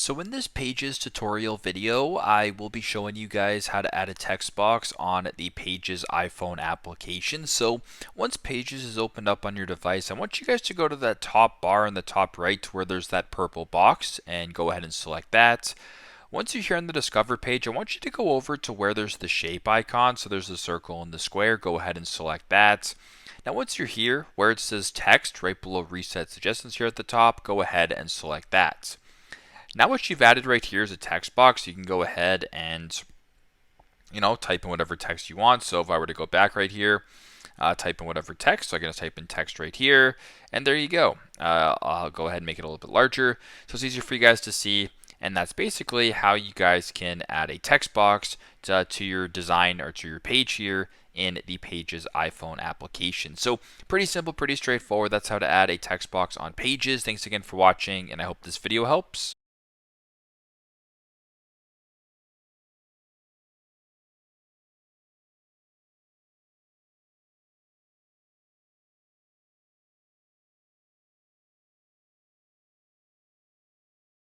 So in this Pages tutorial video, I will be showing you guys how to add a text box on the Pages iPhone application. So once Pages is opened up on your device, I want you guys to go to that top bar in the top right where there's that purple box and go ahead and select that. Once you're here on the Discover page, I want you to go over to where there's the shape icon. So there's the circle and the square. Go ahead and select that. Now once you're here, where it says text right below Reset Suggestions here at the top, go ahead and select that. Now what you've added right here is a text box. You can go ahead and type in whatever text you want. So if I were to go back right here, type in whatever text. So I'm going to type in text right here, and there you go. I'll go ahead and make it a little bit larger so it's easier for you guys to see. And that's basically how you guys can add a text box to your design or to your page here in the Pages iPhone application. So pretty simple, pretty straightforward. That's how to add a text box on Pages. Thanks again for watching, and I hope this video helps.